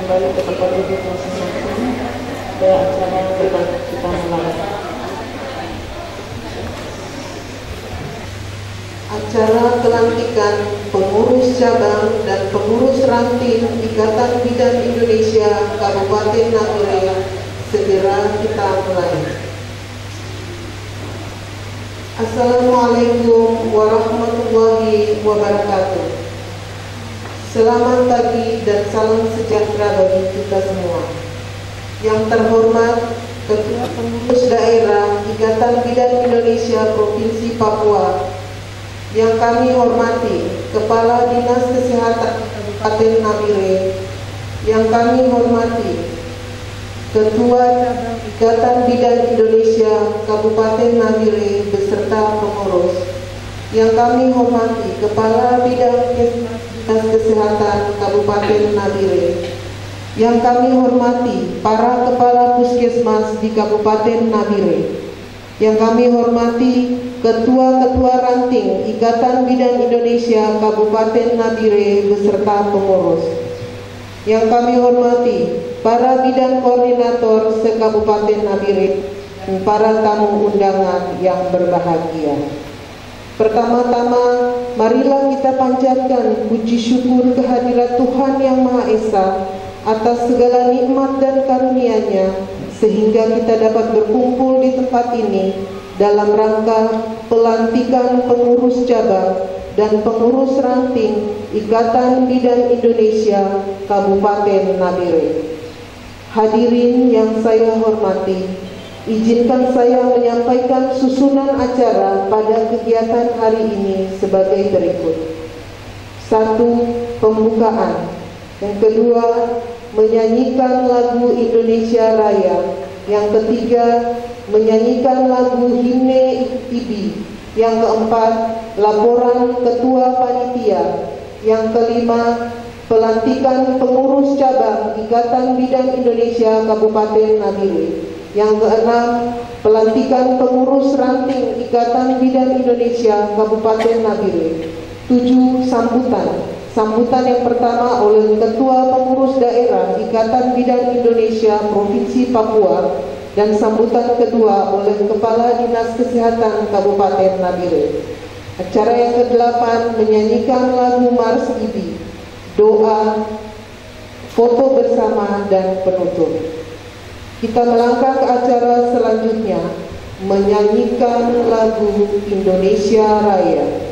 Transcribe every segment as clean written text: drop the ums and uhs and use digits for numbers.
kembali ke tempat duduk masing-masing ke acara debat kita mulai. Acara pelantikan pengurus cabang dan pengurus ranting Ikatan Bidan Indonesia Kabupaten Nabire segera kita mulai. Assalamualaikum warahmatullahi wabarakatuh. Selamat pagi dan salam sejahtera bagi kita semua. Yang terhormat Ketua Pengurus Daerah Ikatan Bidan Indonesia Provinsi Papua, yang kami hormati Kepala Dinas Kesehatan Kabupaten Nabire, yang kami hormati Ketua Ikatan Bidan Indonesia Kabupaten Nabire beserta pengurus, yang kami hormati Kepala Bidang Dinas Kesehatan Kabupaten Nabire, yang kami hormati para Kepala Puskesmas di Kabupaten Nabire, yang kami hormati Ketua-Ketua Ranting Ikatan Bidan Indonesia Kabupaten Nabire beserta pengurus, yang kami hormati para bidan koordinator se-Kabupaten Nabire dan para tamu undangan yang berbahagia. Pertama-tama, marilah kita panjatkan puji syukur kehadirat Tuhan Yang Maha Esa atas segala nikmat dan karunia-Nya, sehingga kita dapat berkumpul di tempat ini dalam rangka pelantikan pengurus cabang dan pengurus ranting Ikatan Bidan Indonesia Kabupaten Nabire. Hadirin yang saya hormati, izinkan saya menyampaikan susunan acara pada kegiatan hari ini sebagai berikut. 1. Pembukaan. Yang kedua, menyanyikan lagu Indonesia Raya. Yang ketiga, menyanyikan lagu Himne IBI. Yang keempat, laporan Ketua Panitia. Yang kelima, pelantikan pengurus cabang Ikatan Bidan Indonesia Kabupaten Nabire. Yang keenam, pelantikan pengurus ranting Ikatan Bidan Indonesia Kabupaten Nabire. 7. Sambutan yang pertama oleh Ketua Pengurus Daerah Ikatan Bidan Indonesia Provinsi Papua, dan sambutan kedua oleh Kepala Dinas Kesehatan Kabupaten Nabire. Acara yang ke-8 menyanyikan lagu Mars IBI, doa, foto bersama, dan penutup. Kita melangkah ke acara selanjutnya, menyanyikan lagu Indonesia Raya.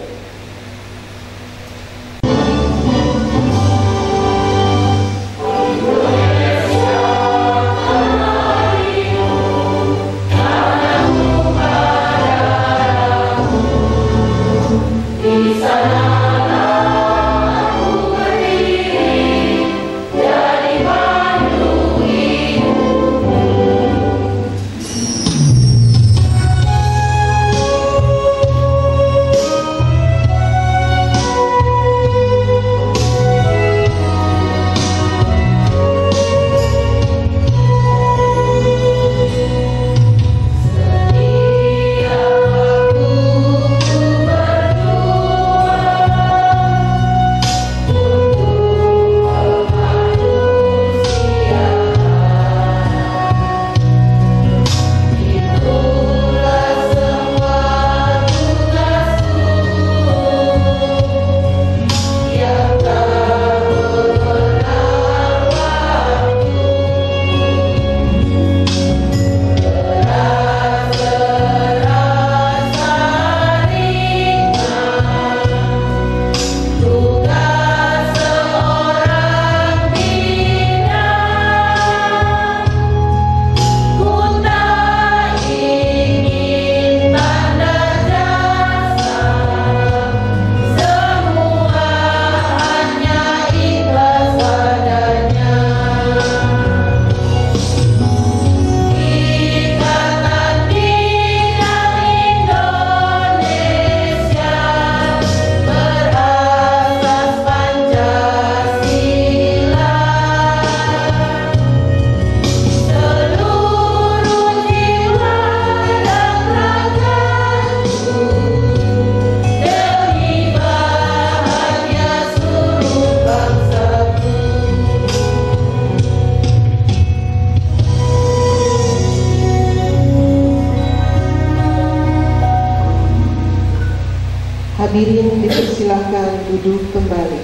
Hadirin dipersilahkan duduk kembali.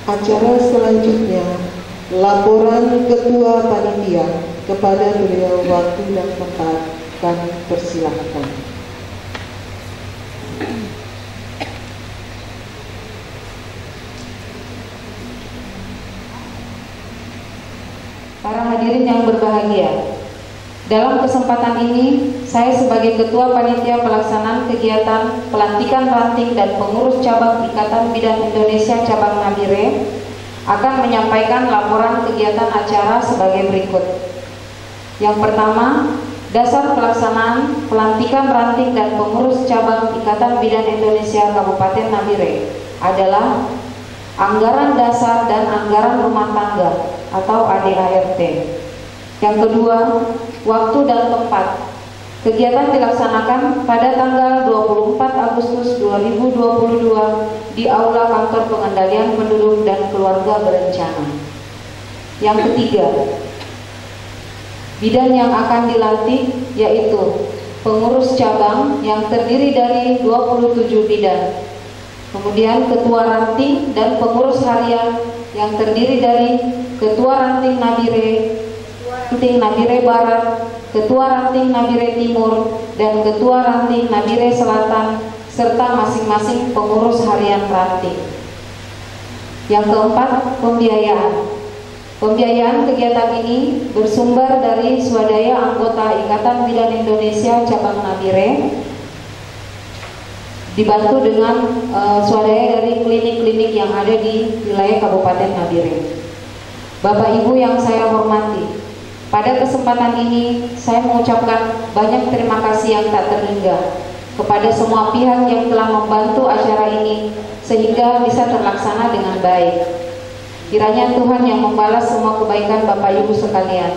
Acara selanjutnya, laporan Ketua Panitia. Kepada beliau waktu dan tempat kami persilahkan. Para hadirin yang berbahagia, dalam kesempatan ini saya sebagai Ketua Panitia Pelaksanaan Kegiatan Pelantikan Ranting dan Pengurus Cabang Ikatan Bidan Indonesia Cabang Nabire akan menyampaikan laporan kegiatan acara sebagai berikut. Yang pertama, dasar pelaksanaan pelantikan ranting dan pengurus cabang Ikatan Bidan Indonesia Kabupaten Nabire adalah anggaran dasar dan anggaran rumah tangga atau ADART. Yang kedua, waktu dan tempat. Kegiatan dilaksanakan pada tanggal 24 Agustus 2022 di Aula Kantor Pengendalian Penduduk dan Keluarga Berencana. Yang ketiga, bidan yang akan dilantik yaitu pengurus cabang yang terdiri dari 27 bidan, kemudian ketua ranting dan pengurus harian yang terdiri dari ketua ranting Nabire, ranting Nabire Barat, ketua ranting Nabire Timur, dan ketua ranting Nabire Selatan, serta masing-masing pengurus harian ranting. Yang keempat, pembiayaan. Pembiayaan kegiatan ini bersumber dari swadaya anggota Ikatan Bidan Indonesia Cabang Nabire, dibantu dengan swadaya dari klinik-klinik yang ada di wilayah Kabupaten Nabire. Bapak Ibu yang saya hormati, pada kesempatan ini saya mengucapkan banyak terima kasih yang tak terhingga kepada semua pihak yang telah membantu acara ini sehingga bisa terlaksana dengan baik. Kiranya Tuhan yang membalas semua kebaikan Bapak Ibu sekalian.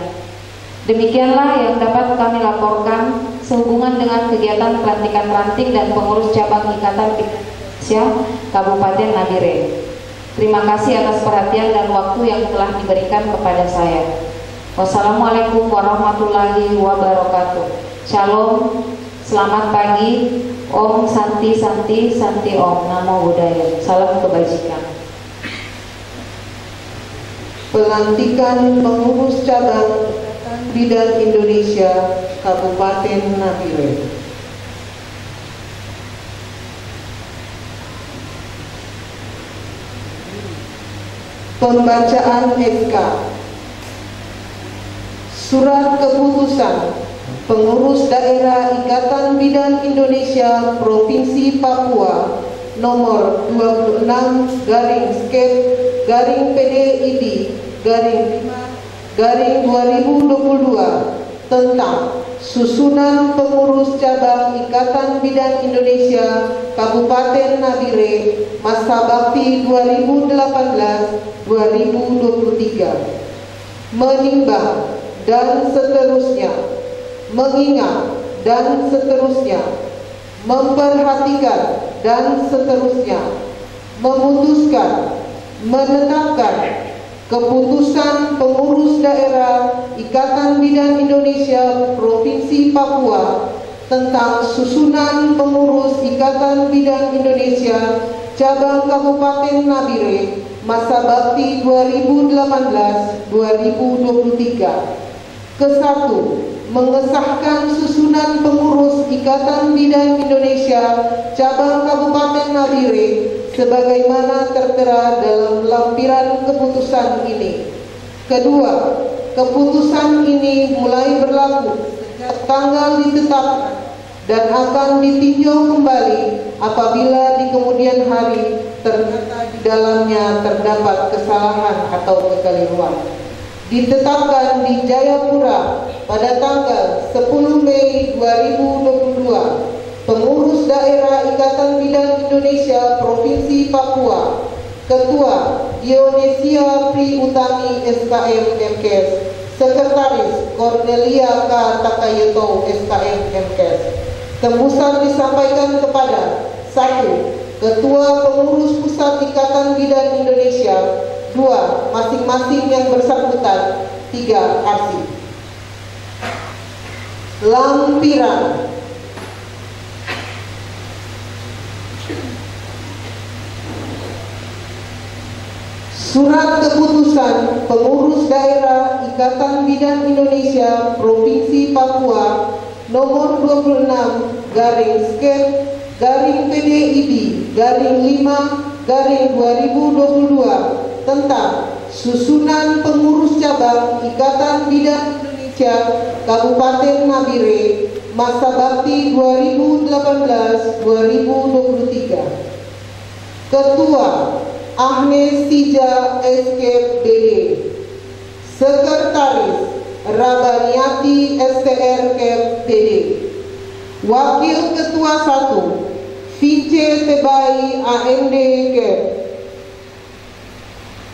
Demikianlah yang dapat kami laporkan sehubungan dengan kegiatan pelantikan ranting dan pengurus cabang Ikatan Indonesia Kabupaten Nabire. Terima kasih atas perhatian dan waktu yang telah diberikan kepada saya. Wassalamualaikum warahmatullahi wabarakatuh. Shalom, selamat pagi, Om Santi Santi Santi Om, Namo Buddhaya. Salam kebajikan. Pelantikan pengurus cabang Bidan Indonesia Kabupaten Nabire. Pembacaan SK. Surat keputusan Pengurus Daerah Ikatan Bidan Indonesia Provinsi Papua nomor 26/PDID/5/2022 tentang susunan pengurus cabang Ikatan Bidan Indonesia Kabupaten Nabire masa bakti 2018-2023, menimbang dan seterusnya, mengingat dan seterusnya, memperhatikan dan seterusnya, memutuskan, menetapkan keputusan pengurus daerah Ikatan Bidan Indonesia Provinsi Papua tentang susunan pengurus Ikatan Bidan Indonesia cabang Kabupaten Nabire masa bakti 2018-2023. Kesatu, mengesahkan susunan pengurus Ikatan Bidan Indonesia cabang Kabupaten Nabire sebagaimana tertera dalam lampiran keputusan ini. Kedua, keputusan ini mulai berlaku sejak tanggal ditetapkan dan akan ditinjau kembali apabila di kemudian hari ternyata di dalamnya terdapat kesalahan atau kekeliruan. Ditetapkan di Jayapura pada tanggal 10 Mei 2022, pengurus daerah Ikatan Bidan Indonesia Provinsi Papua, Ketua Dionesia Pri Utami SKM MKes, Sekretaris Cornelia K. Takayeto SKM MKes. Tembusan disampaikan kepada 1. Ketua Pengurus Pusat Ikatan Bidan Indonesia. 2. Masing-masing yang bersangkutan. 3. Arsip. Lampiran. Surat Keputusan Pengurus Daerah Ikatan Bidan Indonesia Provinsi Papua nomor 26/PDIB/5/2022 tentang susunan pengurus cabang Ikatan Bidan Indonesia Kabupaten Nabire masa bakti 2018-2023. Ketua Agnes Tija SKPD. Sekretaris Rabaniati STR KPD. Wakil Ketua 1 Vince Tebai AMD KEP.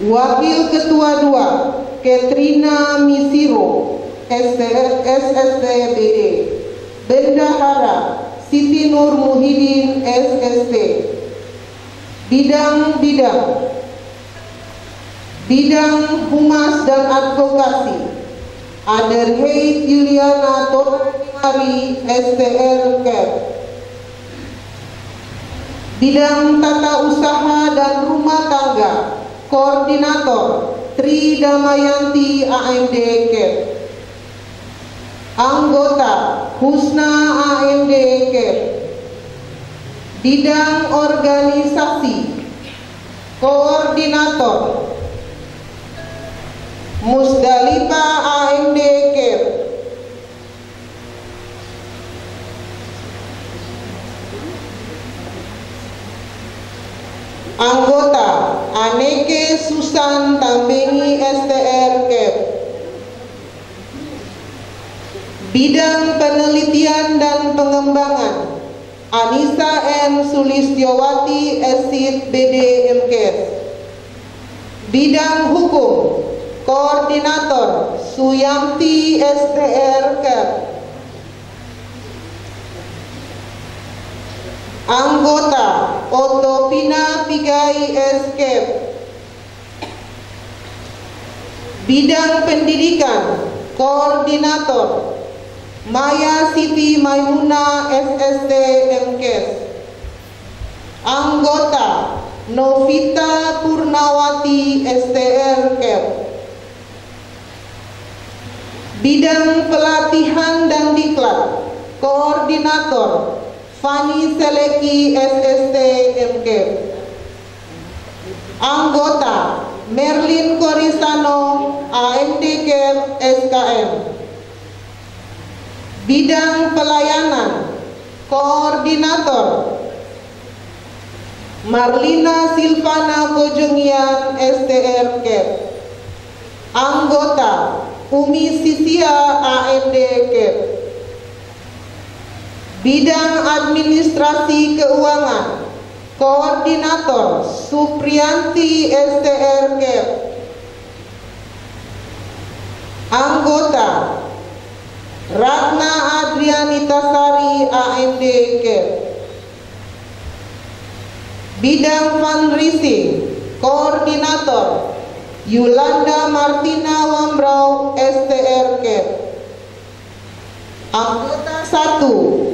Wakil Ketua 2 Katrina Misiro SSTBD. Bendahara Siti Nur Muhyiddin SST. Bidang Humas dan Advokasi Aderheid Yuliana Toranimari STR KEP. Bidang Tata Usaha dan Rumah Tangga Koordinator Tri Damayanti AMD KEP. Anggota Husna AMD KEP. Bidang Organisasi Koordinator Musdalifa AMD KEP. Anggota Aneke Susan Tambengi STR KEP. Bidang Penelitian dan Pengembangan Anissa M. Sulistiowati SID BD MKes. Bidang Hukum Koordinator Suyanti STR KEP. Anggota Otopina Pigai SKEP. Bidang Pendidikan Koordinator Maya Siti Maimuna SST MKes. Anggota Novita Purnawati STR KEP. Bidang Pelatihan dan Diklat Koordinator Fani Seleki SST MKes. Anggota Merlin Korisano AMD KEP SKM. Bidang Pelayanan Koordinator Marlina Silvana Bojongian STR KEP. Anggota Umi Sisia AMD KEP. Bidang Administrasi Keuangan Koordinator Supriyanti STR KEP. Anggota Ratna Adrianitasari AMD KEP. Bidang Fundraising Koordinator Yulanda Martina Wambrau STR KEP. Anggota 1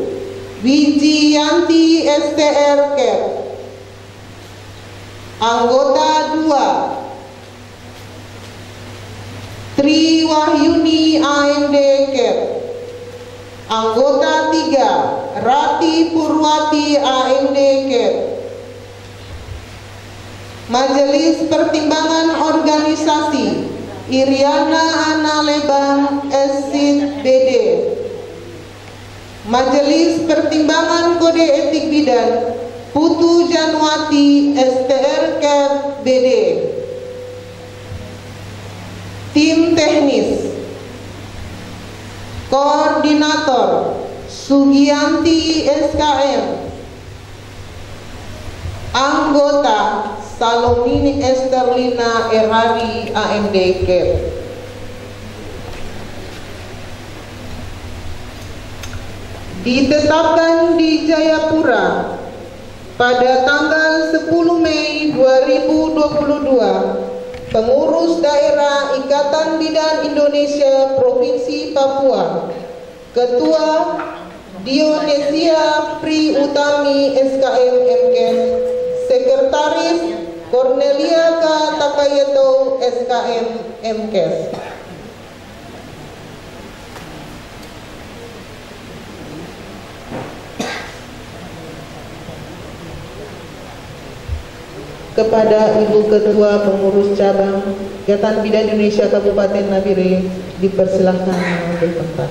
Wijiyanti STR KEP. Anggota 2 Tri Wahyuni AMD KEP. Anggota 3 Rati Purwati AMD KEP. Majelis Pertimbangan Organisasi Iriana Ana Lebang SID BD. Majelis Pertimbangan Kode Etik Bidan Putu Janwati STR KEP BD. Tim Teknis Koordinator Sugianti SKM. Anggota Salomini Esterlina Erari AMD KEP. Ditetapkan di Jayapura Pada tanggal 10 Mei 2022, Pengurus Daerah Ikatan Bidan Indonesia Provinsi Papua, Ketua Dionesia Pri Utami SKM MKes, Sekretaris Cornelia K. Takayeto SKM MKes. Kepada Ibu Ketua Pengurus Cabang Ikatan Bidan Indonesia Kabupaten Nabire, dipersilahkan mengambil tempat.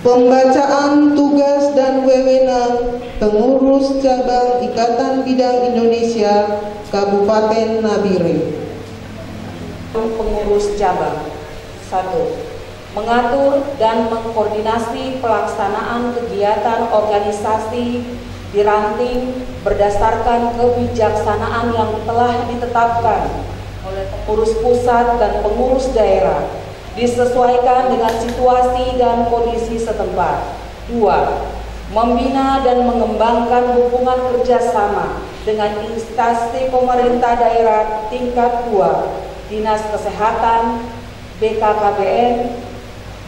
Pembacaan tugas dan wewenang Pengurus Cabang Ikatan Bidan Indonesia Kabupaten Nabire. Pengurus cabang. 1. Mengatur dan mengkoordinasi pelaksanaan kegiatan organisasi di ranting berdasarkan kebijaksanaan yang telah ditetapkan oleh pengurus pusat dan pengurus daerah, disesuaikan dengan situasi dan kondisi setempat. 2. Membina dan mengembangkan hubungan kerjasama dengan instansi pemerintah daerah tingkat 2, Dinas Kesehatan, BKKBN,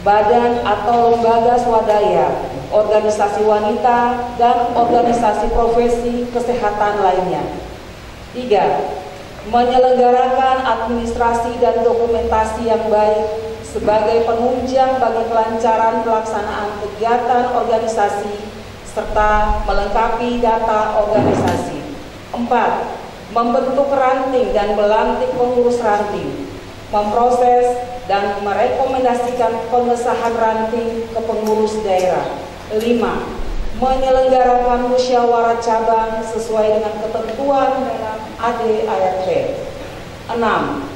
badan atau lembaga swadaya, organisasi wanita, dan organisasi profesi kesehatan lainnya. 3. Menyelenggarakan administrasi dan dokumentasi yang baik sebagai penunjang bagi kelancaran pelaksanaan kegiatan organisasi serta melengkapi data organisasi. 4. Membentuk ranting dan melantik pengurus ranting, memproses dan merekomendasikan pengesahan ranting ke pengurus daerah. 5. Menyelenggarakan musyawarah cabang sesuai dengan ketentuan dalam AD ayat B. 6.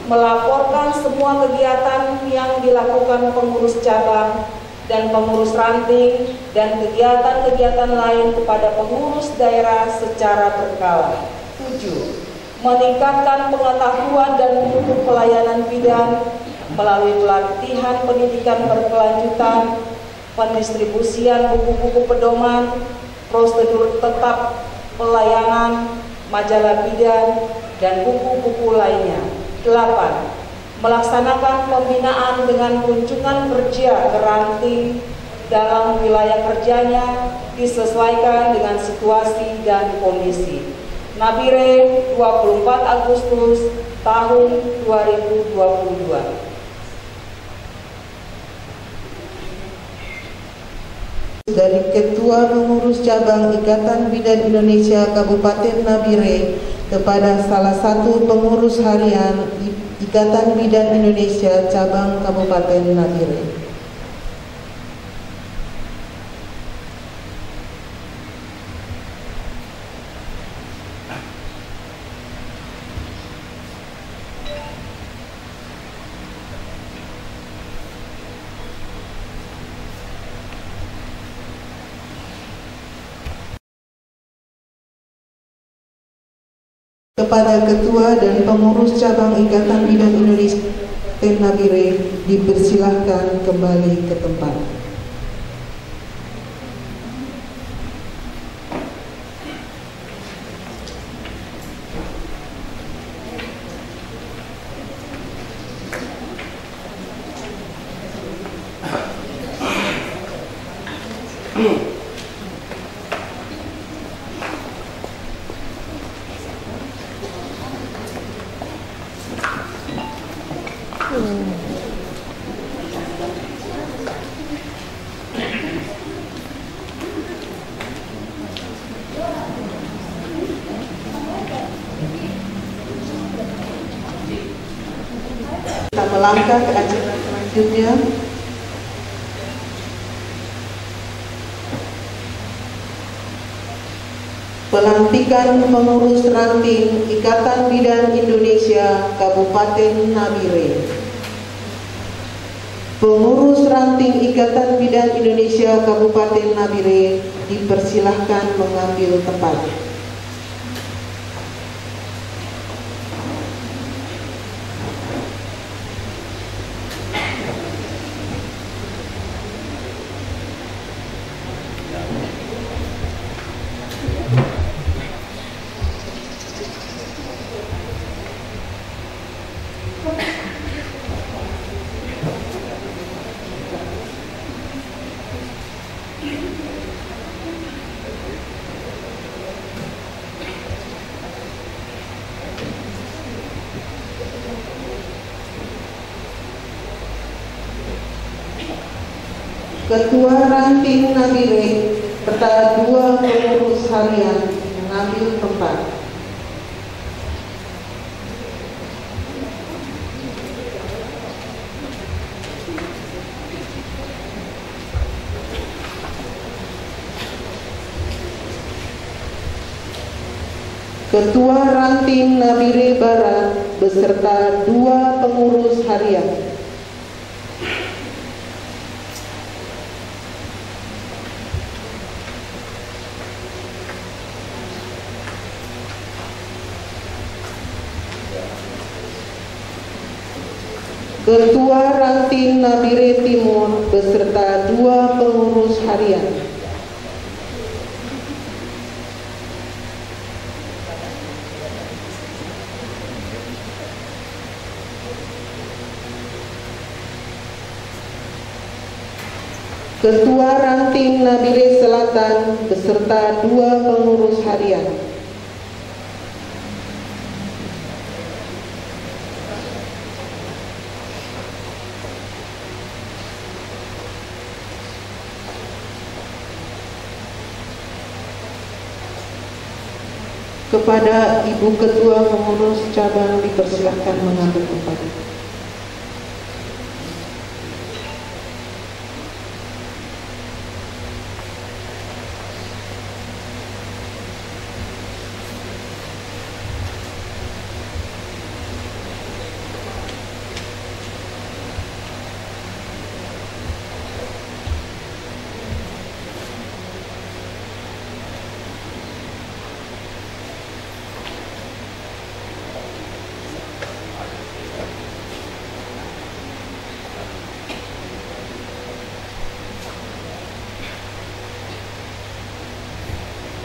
Melaporkan semua kegiatan yang dilakukan pengurus cabang dan pengurus ranting dan kegiatan-kegiatan lain kepada pengurus daerah secara berkala. 7. Meningkatkan pengetahuan dan mutu pelayanan bidan melalui pelatihan pendidikan berkelanjutan, pendistribusian buku-buku pedoman, prosedur tetap pelayanan, majalah bidan, dan buku-buku lainnya. 8. Melaksanakan pembinaan dengan kunjungan kerja ke ranting dalam wilayah kerjanya disesuaikan dengan situasi dan kondisi. Nabire, 24 Agustus tahun 2022. Dari Ketua Pengurus Cabang Ikatan Bidan Indonesia Kabupaten Nabire kepada salah satu pengurus harian Ikatan Bidan Indonesia Cabang Kabupaten Nabire. Kepada Ketua dan Pengurus Cabang Ikatan Bidan Indonesia Nabire, dipersilahkan kembali ke tempat. Kita melangkah ke acara selanjutnya. Pelantikan pengurus ranting Ikatan Bidan Indonesia Kabupaten Nabire. Pengurus ranting Ikatan Bidan Indonesia Kabupaten Nabire dipersilahkan mengambil tempat. Ketua Ranting Nabire serta 2 pengurus harian mengambil tempat. Ketua Ranting Nabire Barat beserta 2 pengurus harian. Ketua Ranting Nabire Timur beserta 2 pengurus harian. Ketua Ranting Nabire Selatan beserta 2 pengurus harian. Kepada Ibu Ketua Pengurus Cabang dipersilakan mengambil tempat.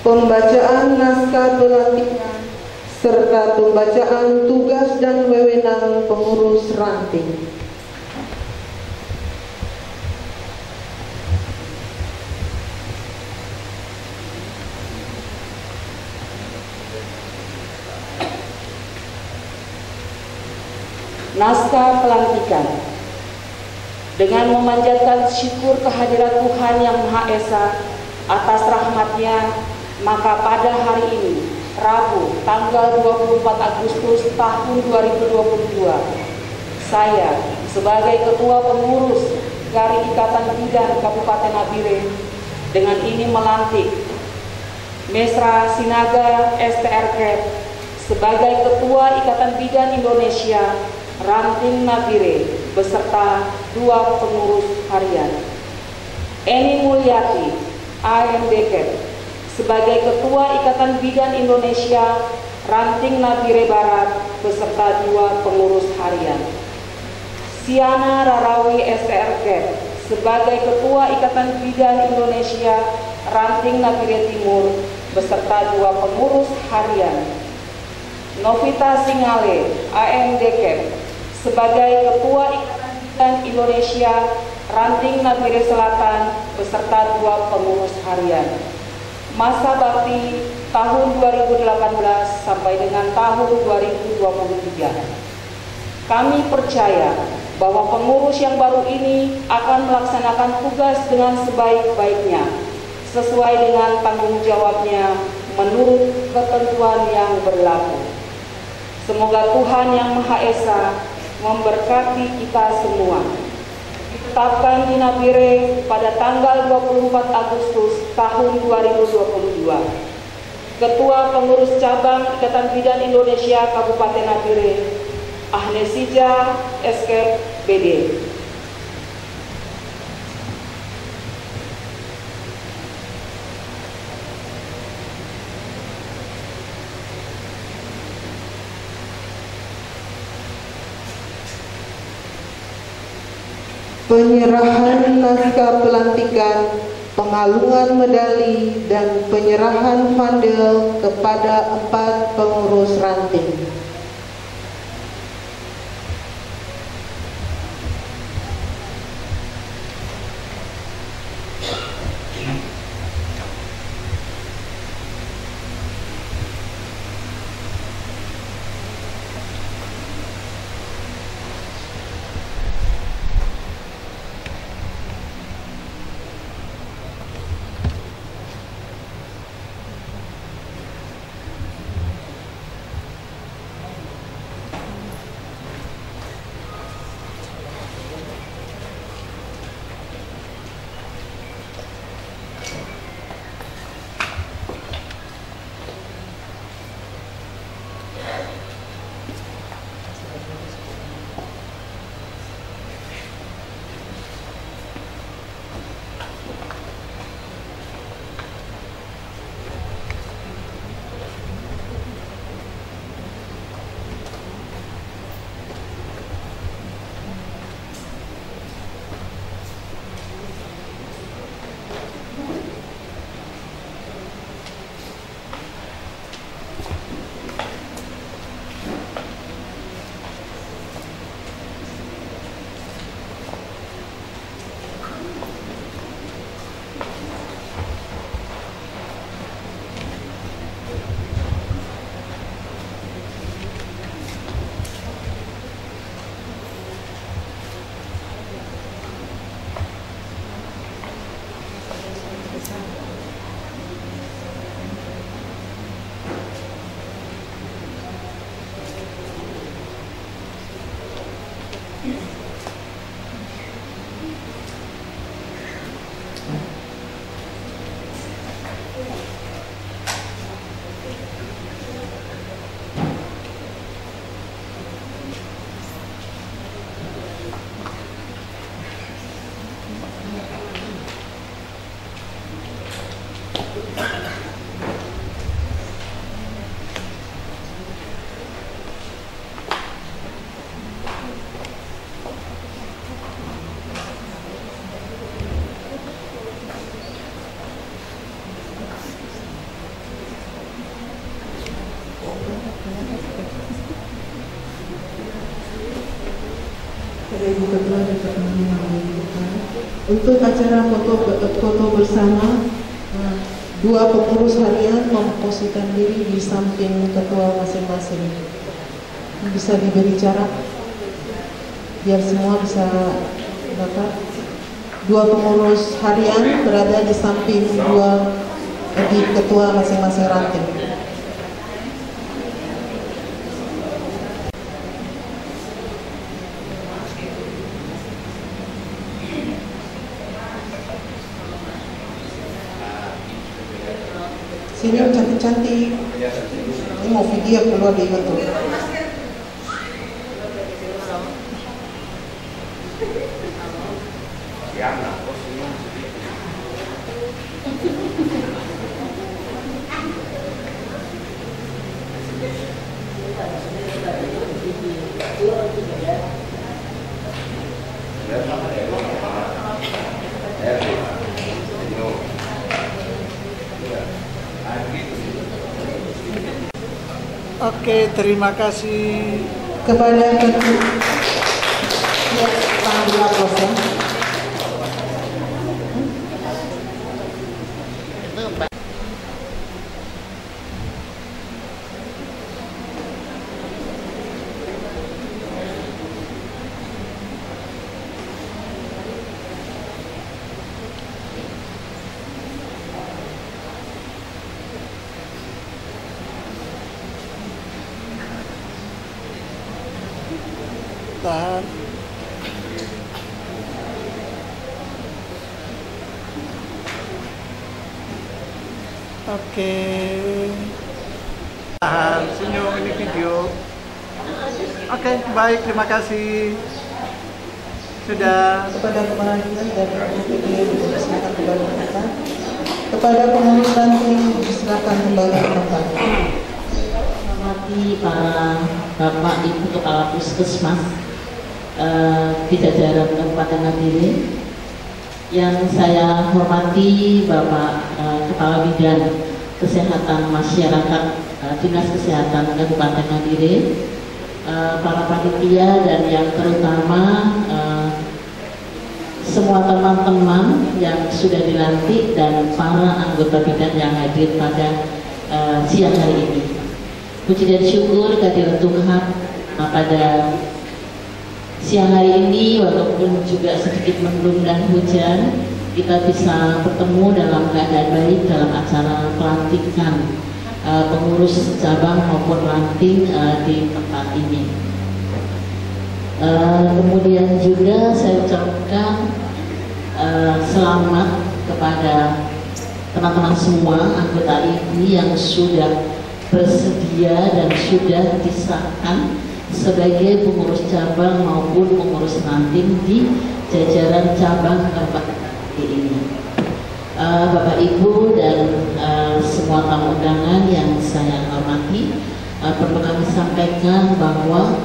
Pembacaan naskah pelantikan serta pembacaan tugas dan wewenang pengurus ranting. Naskah pelantikan. Dengan memanjatkan syukur kehadirat Tuhan Yang Maha Esa atas rahmat-Nya, maka pada hari ini, Rabu, tanggal 24 Agustus tahun 2022, saya sebagai Ketua Pengurus dari Ikatan Bidan Kabupaten Nabire dengan ini melantik Mesra Sinaga STRK sebagai Ketua Ikatan Bidan Indonesia Ranting Nabire beserta 2 pengurus harian. Eni Mulyati AMDK sebagai Ketua Ikatan Bidan Indonesia Ranting Nabire Barat beserta 2 pengurus harian. Siana Rarawi STRK sebagai Ketua Ikatan Bidan Indonesia Ranting Nabire Timur beserta 2 pengurus harian. Novita Singale AMDK sebagai Ketua Ikatan Bidan Indonesia Ranting Nabire Selatan beserta 2 pengurus harian. Masa bakti tahun 2018 sampai dengan tahun 2023. Kami percaya bahwa pengurus yang baru ini akan melaksanakan tugas dengan sebaik-baiknya, sesuai dengan tanggung jawabnya menurut ketentuan yang berlaku. Semoga Tuhan Yang Maha Esa memberkati kita semua. Ditetapkan di Nabire pada tanggal 24 Agustus tahun 2022. Ketua Pengurus Cabang Ikatan Bidan Indonesia Kabupaten Nabire, Ahnesija Eskep BD. Penyerahan naskah pelantikan, pengalungan medali, dan penyerahan vandel kepada 4 pengurus ranting. Ibu Ketua dapat menyampaikan untuk acara foto bersama, dua pengurus harian memposisikan diri di samping ketua masing-masing. Bisa diberi jarak biar semua bisa dapat. Dua pengurus harian berada di samping di ketua masing-masing ranting. Senyum cantik-cantik. Ini mau video keluar di YouTube. Oke, terima kasih kepada ketua Panglima Kosong. tahan. Oke. Tahan, senyum, ini video. Oke, baik, terima kasih. Sudah. Kepada kepala dinas dari UPD dipersilakan kembali ke tempat. Kepada pengurus ranting dipersilakan kembali ke tempat. Hormati para bapak ibu kepala puskesmas di jajaran Kabupaten Nabire. Yang saya hormati Bapak Kepala Bidang Kesehatan Masyarakat Dinas Kesehatan Kabupaten Nabire, para panitia dan yang terutama semua teman-teman yang sudah dilantik dan para anggota bidang yang hadir pada siang hari ini. Puji dan syukur kehadirat Tuhan pada siang hari ini, walaupun juga sedikit mendung dan hujan, kita bisa bertemu dalam keadaan baik dalam acara pelantikan pengurus cabang maupun ranting di tempat ini. Kemudian juga saya ucapkan selamat kepada teman-teman semua anggota ini yang sudah bersedia dan sudah disahkan sebagai pengurus cabang maupun pengurus ranting di jajaran cabang Kabupaten ini. Bapak Ibu dan semua tamu undangan yang saya hormati, perlu kami sampaikan bahwa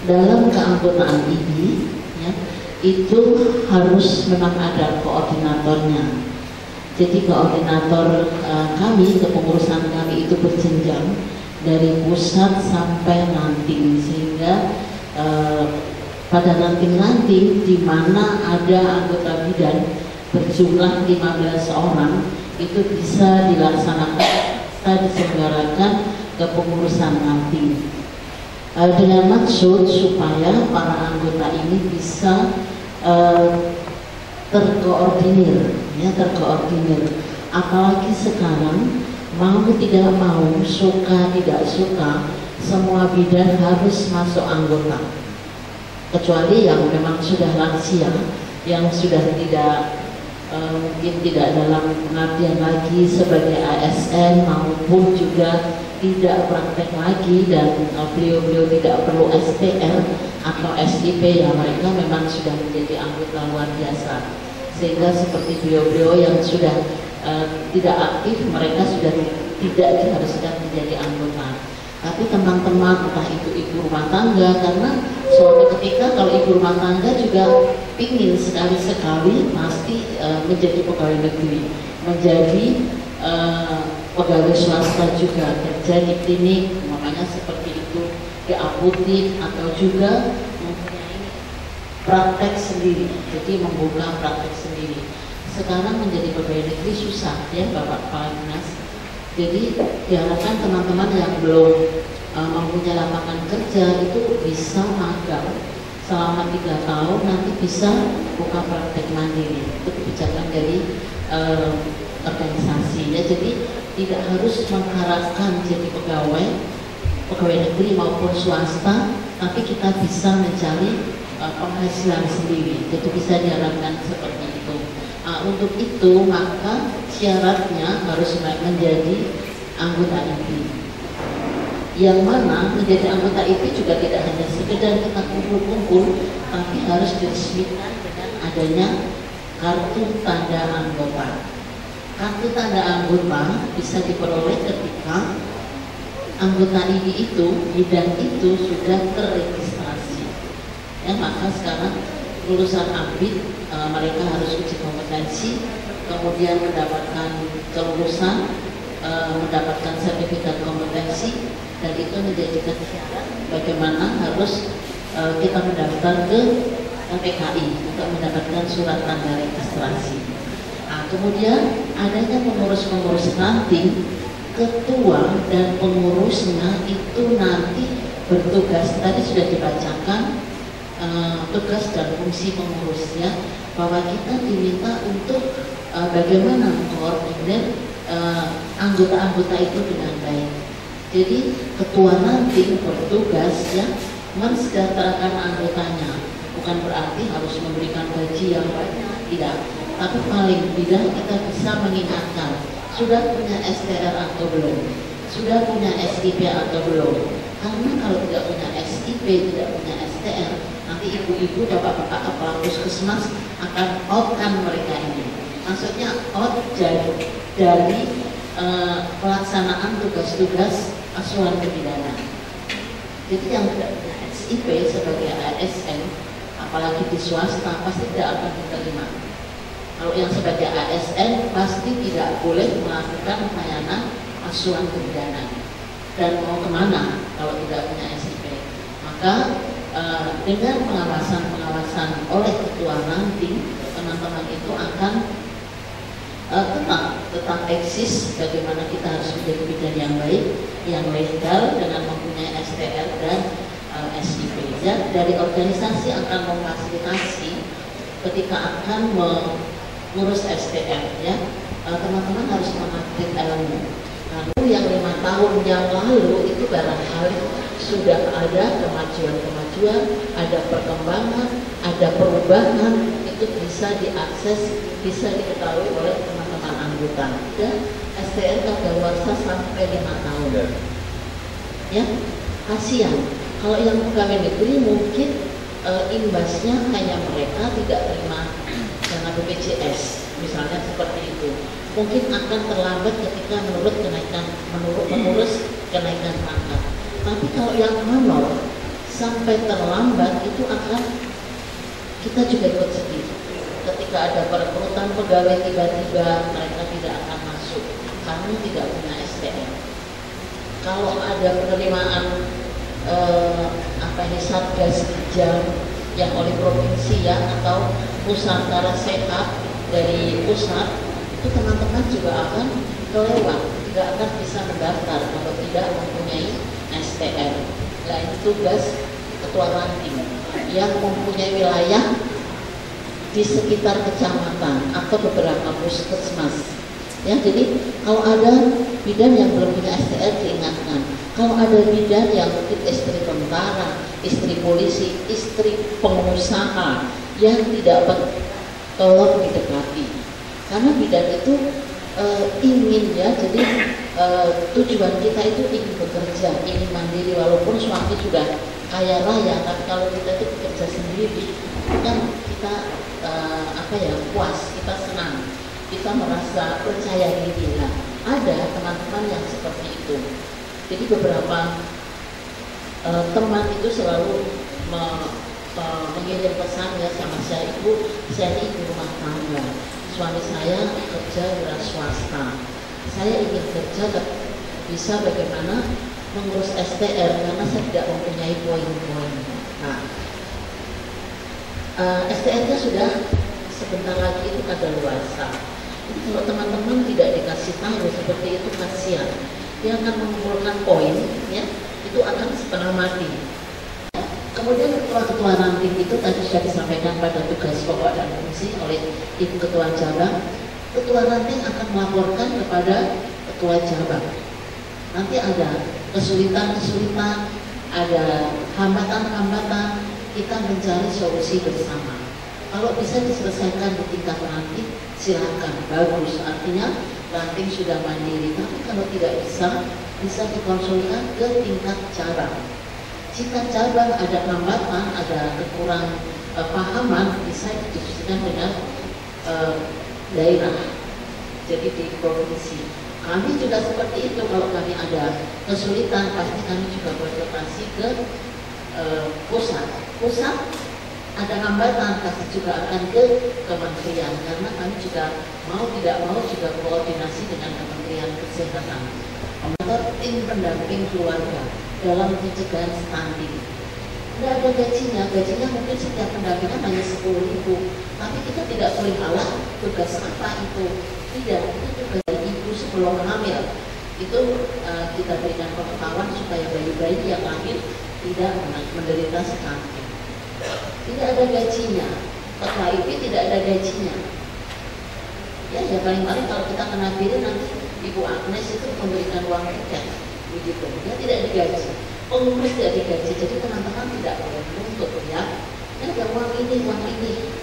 dalam keanggotaan ini ya, itu harus memang ada koordinatornya. Jadi koordinator kami, kepengurusan kami itu berjenjang dari pusat sampai ranting, sehingga pada ranting-ranting di mana ada anggota bidan berjumlah 15 orang itu bisa dilaksanakan, diselenggarakan kepengurusan ranting dengan maksud supaya para anggota ini bisa terkoordinir, apalagi sekarang mau tidak mau, suka tidak suka, semua bidan harus masuk anggota. kecuali yang memang sudah lansia, yang sudah tidak mungkin tidak dalam pengertian lagi sebagai ASN maupun juga tidak praktek lagi dan beliau-beliau tidak perlu STR atau SIP, ya mereka memang sudah menjadi anggota luar biasa. Sehingga seperti beliau-beliau yang sudah tidak aktif, mereka sudah tidak diharuskan menjadi anggota. Tapi teman-teman, entah itu ibu rumah tangga, karena suatu ketika kalau ibu rumah tangga juga ingin sekali-sekali pasti menjadi pegawai negeri, menjadi pegawai swasta juga, kerja di klinik, makanya seperti itu, di apotek, atau juga mempunyai praktek sendiri, jadi membuka praktek sendiri. Sekarang menjadi pegawai negeri susah ya Bapak Kepala Dinas. Jadi diharapkan teman-teman yang belum mempunyai lapangan kerja itu bisa magang selama 3 tahun, nanti bisa buka praktek mandiri. Itu kebijakan dari organisasi ya. Jadi tidak harus mengharapkan jadi pegawai negeri maupun swasta, tapi kita bisa mencari penghasilan sendiri. Jadi bisa diharapkan seperti itu. Untuk itu maka syaratnya harus menjadi anggota IPI, yang mana menjadi anggota IPI juga tidak hanya sekedar kita kumpul-kumpul, tapi harus diresmikan dengan adanya kartu tanda anggota. Kartu tanda anggota bisa diperoleh ketika anggota IPI itu, bidang itu sudah terregistrasi ya. Maka sekarang lulusan AMBIT mereka harus uji kompetensi, kemudian mendapatkan kelulusan, mendapatkan sertifikat kompetensi, dan itu menjadikan syarat bagaimana harus kita mendaftar ke LPKI untuk mendapatkan surat tanda registrasi. Kemudian adanya pengurus-pengurus ranting, ketua dan pengurusnya itu nanti bertugas, tadi sudah dibacakan tugas dan fungsi pengurusnya, bahwa kita diminta untuk bagaimana mengkoordinir anggota-anggota itu dengan baik. Jadi ketua nanti bertugas ya mensejahterakan anggotanya, bukan berarti harus memberikan gaji yang banyak, tidak, tapi paling tidak kita bisa mengingatkan sudah punya STR atau belum, sudah punya SIP atau belum. Karena kalau tidak punya SIP, tidak punya STR, nanti ibu-ibu, bapak-bapak, kepala puskesmas akan outkan mereka ini. Maksudnya out dari pelaksanaan tugas-tugas asuhan kebidanan. Jadi yang tidak punya SIP sebagai ASN, apalagi di swasta, pasti tidak akan diterima. Kalau yang sebagai ASN pasti tidak boleh melakukan pelayanan asuhan kebidanan. Dan mau kemana kalau tidak punya SIP? Maka dengan pengawasan oleh ketua ranting, teman-teman itu akan tetap eksis bagaimana kita harus menjadi bidan yang baik, yang legal dengan mempunyai STR dan SIP. Dan dari organisasi akan memfasilitasi ketika akan mengurus STR ya, teman-teman harus mengupdate ilmu. Lalu yang 5 tahun yang lalu itu barangkali sudah ada kemajuan-kemajuan, ada perkembangan, ada perubahan, itu bisa diakses, bisa diketahui oleh teman-teman anggota. Dan STR kadaluarsa sampai 5 tahun. Ya, kasihan. Kalau yang pegawai negeri mungkin imbasnya hanya mereka tidak terima dana BPJS, misalnya seperti itu. Mungkin akan terlambat ketika menurut kenaikan pangkat. Tapi kalau yang honor sampai terlambat itu akan kita juga ikut sedih. Ketika ada perekrutan pegawai tiba-tiba mereka tidak akan masuk karena tidak punya STR. Kalau ada penerimaan Satgas Ginjal yang oleh provinsi ya, atau Nusantara Sehat dari pusat, itu teman-teman juga akan kelewat, tidak akan bisa mendaftar kalau tidak mempunyai STR. Nah, itu tugas ketua ranting yang mempunyai wilayah di sekitar kecamatan atau beberapa puskesmas. Ya, jadi kalau ada bidan yang belum punya STR diingatkan. Kalau ada bidan yang mungkin istri tentara, istri polisi, istri pengusaha yang tidak tolong didekati. Karena bidan itu ingin ya, jadi tujuan kita itu ingin bekerja, ingin mandiri, walaupun suami sudah kaya raya, tapi kalau kita itu bekerja sendiri kan kita puas, kita senang, kita merasa percaya diri. Nah, ada teman-teman yang seperti itu. Jadi beberapa teman itu selalu mengirim pesan ya sama saya, Ibu, saya ini ibu rumah tangga, suami saya kerja wira swasta, saya ingin kerja tapi bisa bagaimana mengurus STR karena saya tidak mempunyai poin-poin. Nah, STR-nya sudah sebentar lagi itu kadaluarsa. Jadi kalau teman-teman tidak dikasih tahu seperti itu, kasihan. Dia akan mengumpulkan poin, ya, itu akan setengah mati. Kemudian ketua ranting itu tadi sudah disampaikan pada tugas pokok dan fungsi oleh Ibu Ketua Cabang. Ketua ranting akan melaporkan kepada Ketua Cabang. Nanti ada kesulitan-kesulitan, ada hambatan-hambatan, kita mencari solusi bersama. Kalau bisa diselesaikan di tingkat ranting, silakan, bagus. Artinya ranting sudah mandiri. Tapi kalau tidak bisa dikonsulkan ke tingkat cabang. Jika cabang ada hambatan, ada kekurang pahaman, bisa didiskusikan dengan daerah. Jadi di provinsi. Kami juga seperti itu, kalau kami ada kesulitan, pasti kami juga konsultasi ke pusat. Pusat ada hambatan, pasti juga akan ke kementerian, karena kami juga mau tidak mau juga koordinasi dengan Kementerian Kesehatan. Atau tim pendamping keluarga dalam pencegahan stunting. Tidak ada gajinya mungkin setiap pendampingan hanya 10.000, tapi kita tidak boleh kalah tugas apa itu. Tidak, itu tugas dari ibu sebelum hamil. Itu kita berikan pengetahuan supaya bayi-bayi yang lahir tidak menderita stunting. Tidak ada gajinya, HIV tidak ada gajinya. Ya paling-paling kalau kita kena biru nanti Ibu Agnes itu memberikan uang tiket, begitu. Dia tidak digaji, pengurus tidak digaji, jadi teman-teman tidak boleh menuntut ya. Ada uang ini,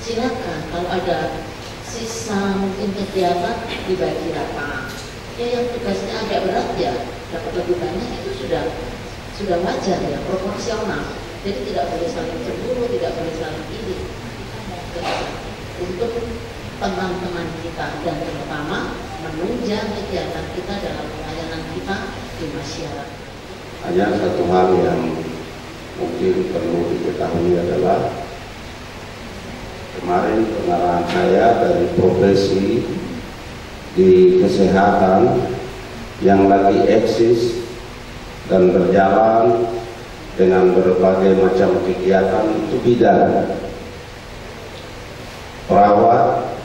silakan. Kalau ada sisa mungkin kegiatan dibagi rata. Ya yang tugasnya agak berat ya dapat lebih banyak, itu sudah wajar ya, proporsional. Jadi tidak boleh saling cemburu, tidak boleh saling iri. Untuk teman-teman kita dan terutama menunjang kegiatan kita dalam pelayanan kita di masyarakat. Hanya satu hal yang mungkin perlu diketahui adalah kemarin pengarahan saya dari profesi di kesehatan yang lagi eksis dan berjalan dengan berbagai macam kegiatan itu bidan, perawat,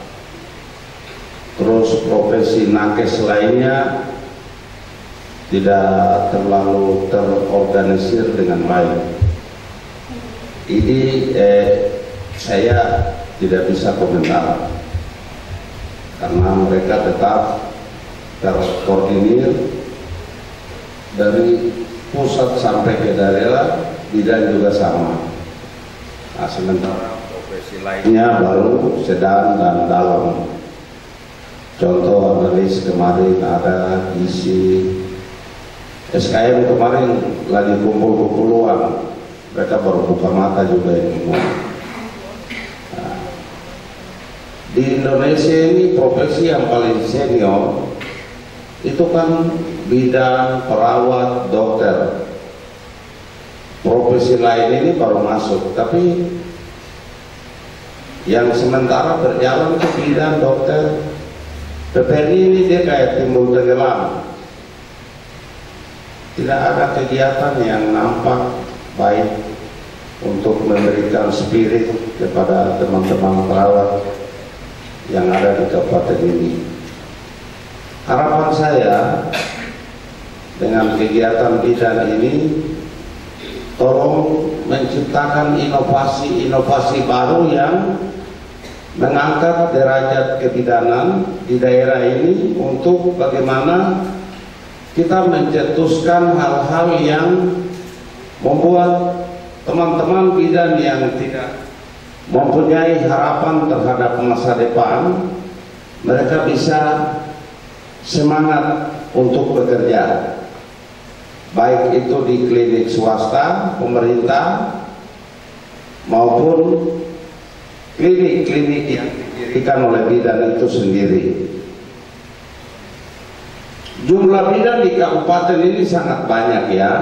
terus profesi nakes lainnya tidak terlalu terorganisir dengan baik. Ini saya tidak bisa komentar karena mereka tetap terkoordinir dari pusat sampai ke daerah, bidan juga sama. Nah, sementara profesi lainnya baru sedang dan dalam. Contoh analis kemarin ada isi SKM kemarin lagi kumpul-kumpul uang, mereka baru buka mata juga ini. Nah, di Indonesia ini profesi yang paling senior itu kan bidan, perawat, dokter. Profesi lain ini baru masuk, tapi yang sementara berjalan ke bidan, dokter, PPNI ini dia kayak timbul tenggelam. Tidak ada kegiatan yang nampak baik untuk memberikan spirit kepada teman-teman perawat yang ada di kabupaten ini. Harapan saya dengan kegiatan bidan ini, tolong menciptakan inovasi-inovasi baru yang mengangkat derajat kebidanan di daerah ini untuk bagaimana kita mencetuskan hal-hal yang membuat teman-teman bidan yang tidak mempunyai harapan terhadap masa depan, mereka bisa semangat untuk bekerja, baik itu di klinik swasta, pemerintah, maupun klinik-klinik yang didirikan oleh bidan itu sendiri. Jumlah bidan di kabupaten ini sangat banyak ya.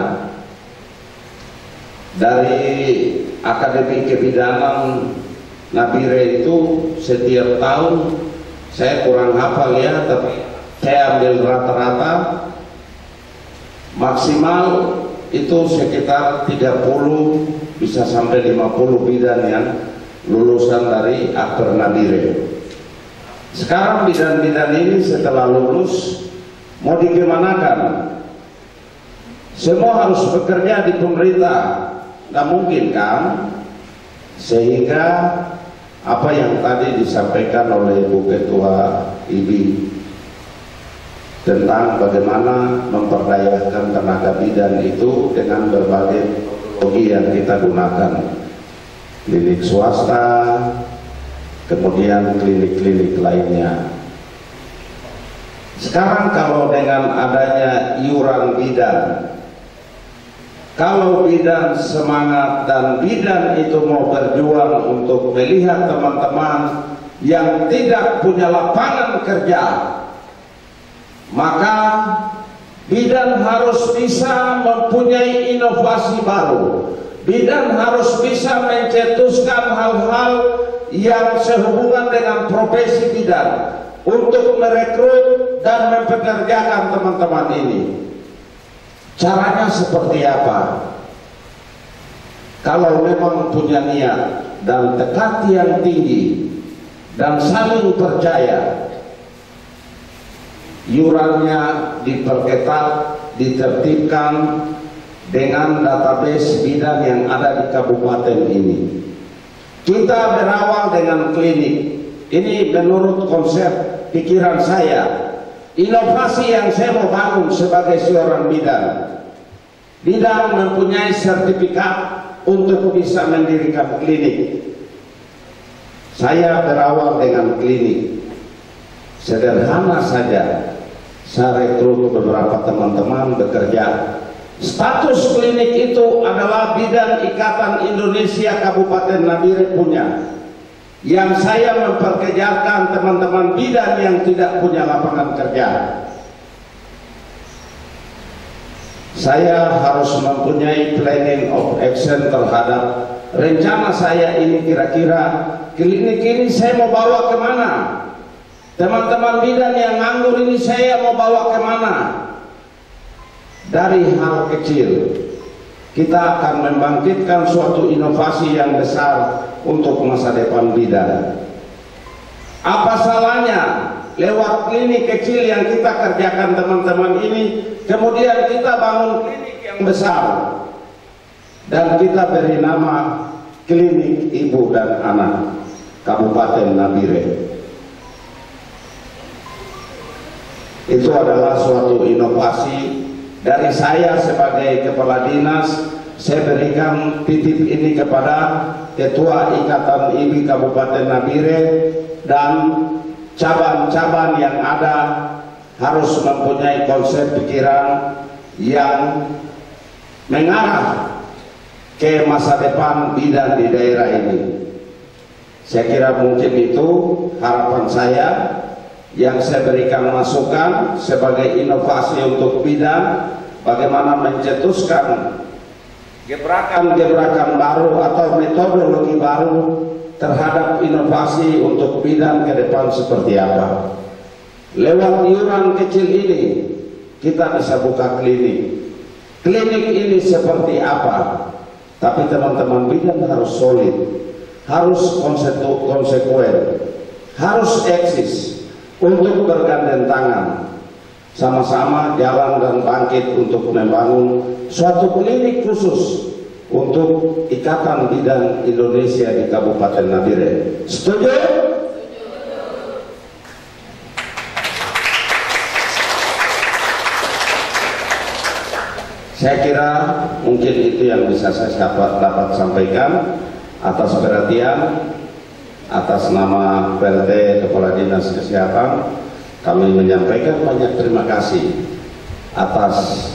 Dari Akademi Kebidanan Nabire itu setiap tahun, saya kurang hafal ya, tapi saya ambil rata-rata maksimal itu sekitar 30 bisa sampai 50 bidan yang lulusan dari Akper Nabire. Sekarang bidan-bidan ini setelah lulus mau digimanakan? Semua harus bekerja di pemerintah, nggak mungkin kan? Sehingga apa yang tadi disampaikan oleh Bu Ketua IBI tentang bagaimana memperdayakan tenaga bidan itu dengan berbagai teknologi yang kita gunakan, klinik swasta, kemudian klinik-klinik lainnya. Sekarang kalau dengan adanya iuran bidan, kalau bidan semangat dan bidan itu mau berjuang untuk melihat teman-teman yang tidak punya lapangan kerja, maka bidan harus bisa mempunyai inovasi baru. Bidan harus bisa mencetuskan hal-hal yang sehubungan dengan profesi bidan untuk merekrut dan mempekerjakan teman-teman ini. Caranya seperti apa? Kalau memang punya niat dan tekad yang tinggi dan saling percaya, iurannya diperketat, ditertibkan dengan database bidan yang ada di kabupaten ini. Kita berawal dengan klinik. Ini menurut konsep pikiran saya, inovasi yang saya mau bangun sebagai seorang bidan. Bidan mempunyai sertifikat untuk bisa mendirikan klinik. Saya berawal dengan klinik. Sederhana saja, saya rekrut beberapa teman-teman bekerja. Status klinik itu adalah Bidan Ikatan Indonesia Kabupaten Nabire punya. Yang saya memperkerjakan teman-teman bidan yang tidak punya lapangan kerja. Saya harus mempunyai planning of action terhadap rencana saya ini, kira-kira klinik ini saya mau bawa kemana? Teman-teman bidan yang nganggur ini saya mau bawa kemana? Dari hal kecil kita akan membangkitkan suatu inovasi yang besar untuk masa depan bidan. Apa salahnya lewat klinik kecil yang kita kerjakan teman-teman ini, kemudian kita bangun klinik yang besar dan kita beri nama Klinik Ibu dan Anak Kabupaten Nabire. Itu adalah suatu inovasi dari saya sebagai kepala dinas. Saya berikan titip ini kepada Ketua Ikatan IBI Kabupaten Nabire, dan cabang-cabang yang ada harus mempunyai konsep pikiran yang mengarah ke masa depan bidan di daerah ini. Saya kira mungkin itu harapan saya yang saya berikan masukan sebagai inovasi untuk bidan, bagaimana mencetuskan gebrakan-gebrakan baru atau metodologi baru terhadap inovasi untuk bidan ke depan seperti apa. Lewat iuran kecil ini kita bisa buka klinik. Klinik ini seperti apa? Tapi teman-teman bidan harus solid, harus konsekuen, harus eksis untuk bergandeng tangan, sama-sama jalan dan bangkit untuk membangun suatu klinik khusus untuk Ikatan Bidan Indonesia di Kabupaten Nabire. Setuju? Saya kira mungkin itu yang bisa saya dapat sampaikan. Atas perhatian, atas nama PLT Kepala Dinas Kesehatan, kami menyampaikan banyak terima kasih atas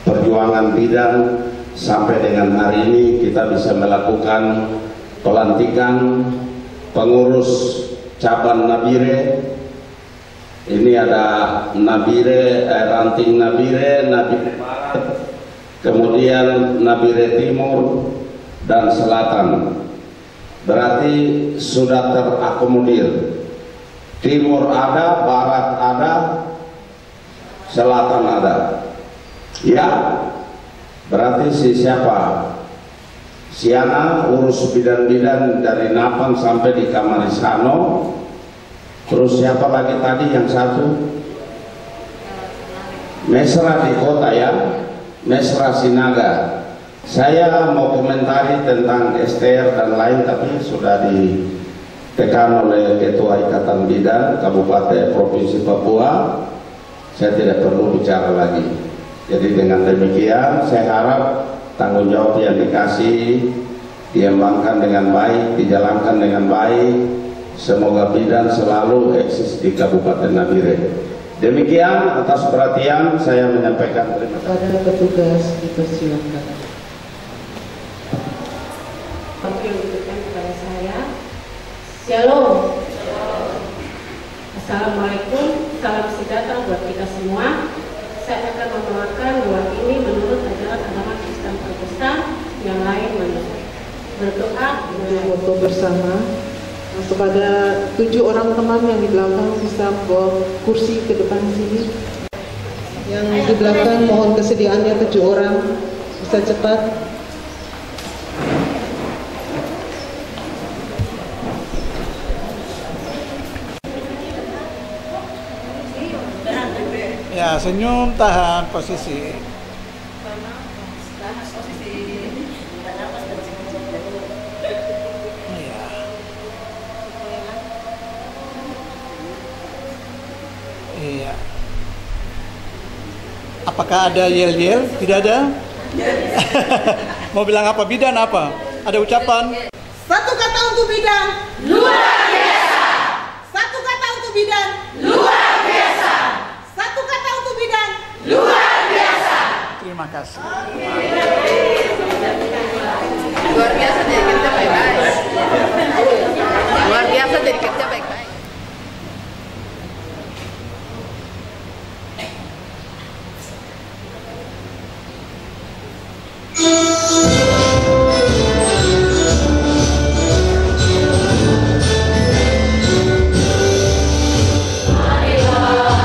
perjuangan bidan sampai dengan hari ini kita bisa melakukan pelantikan pengurus cabang Nabire. Ini ada Nabire, ranting Nabire, Nabire Barat, kemudian Nabire Timur dan Selatan. Berarti sudah terakomodir. Timur ada, Barat ada, Selatan ada. Ya, berarti siapa? Siana urus bidan-bidan dari Napang sampai di Kamarisano. Terus siapa lagi tadi yang satu? Mesra di kota ya, Mesra Sinaga. Saya mau komentari tentang STR dan lain, tapi sudah ditekan oleh Ketua Ikatan Bidan Kabupaten Provinsi Papua. Saya tidak perlu bicara lagi. Jadi dengan demikian saya harap tanggung jawab yang dikasih diembangkan dengan baik, dijalankan dengan baik. Semoga bidan selalu eksis di Kabupaten Nabire. Demikian, atas perhatian saya menyampaikan terima kasih. Pada petugas dipersilakan. Wakil diberikan kepada saya. Shalom. Assalamualaikum, salam sejahtera buat kita semua. Saya akan membawakan doa ini menurut ajaran agama Kristen Protestan, yang lain menurut berdoa Foto bersama kepada 7 orang teman yang di belakang bisa bawa kursi ke depan sini. Yang di belakang mohon kesediaannya 7 orang bisa cepat. Ya, senyum, tahan posisi. Iya. Iya. Apakah ada yel-yel? Tidak ada? Mau bilang apa? Bidan apa? Ada ucapan? Satu kata untuk bidan. Luar biasa. Satu kata untuk bidan. Luar biasa. Satu kata untuk bidan. Luar biasa. Terima kasih. Luar biasa jadi kerja baik-baik. Luar biasa jadi kerja baik-baik.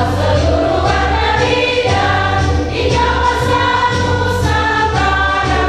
Seluruh warga bidan di kawasan Nusantara.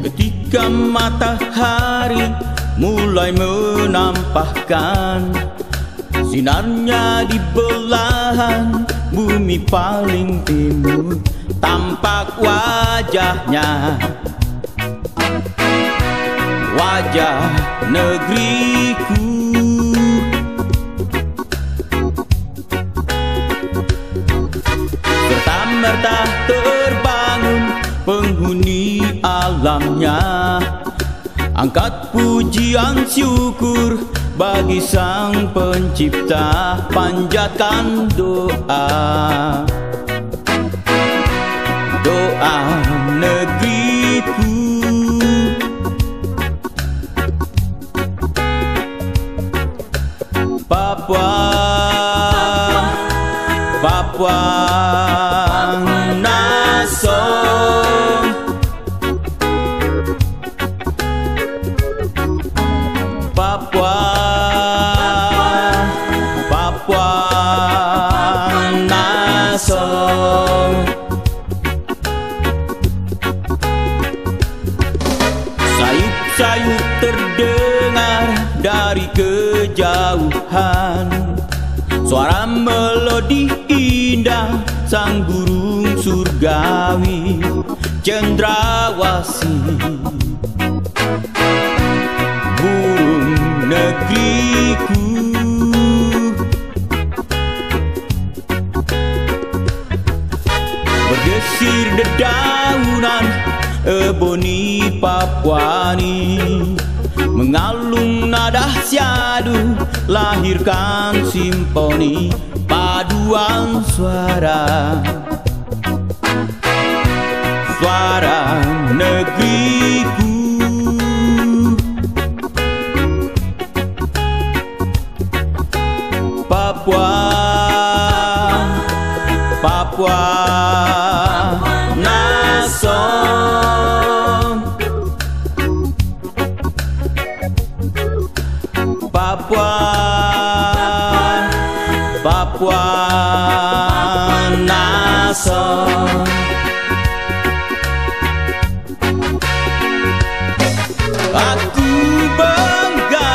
Ketika matahari mulai menampakkan sinarnya di belahan bumi paling timur, tampak wajahnya, wajah negeriku. Serta-merta terbangun penghuni alamnya, angkat pujian syukur bagi Sang Pencipta, panjatkan doa, doa negeriku. Papua, Papua Naso, Papua, Papua Naso. Sayup-sayup terdengar dari kejauhan, suara melodi indah sang burung surgawi cendrawasih, burung negeriku. Bergesir dedaunan eboni Papuani, mengalung nada syadu, lahirkan simfoni paduan suara, suara negeriku. Papua, Papua Naso, Papua, Papua Naso. Aku bangga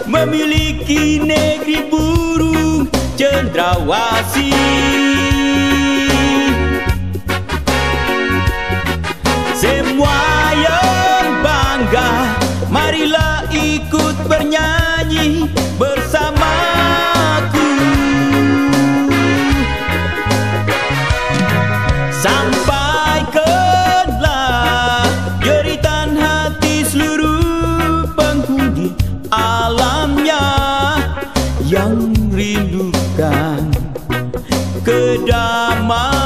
memiliki negeri burung cendrawasih. Semua yang bangga, marilah ikut bernyanyi bersamaku. Sampaikanlah jeritan hati seluruh penghuni alamnya yang rindukan kedamaian.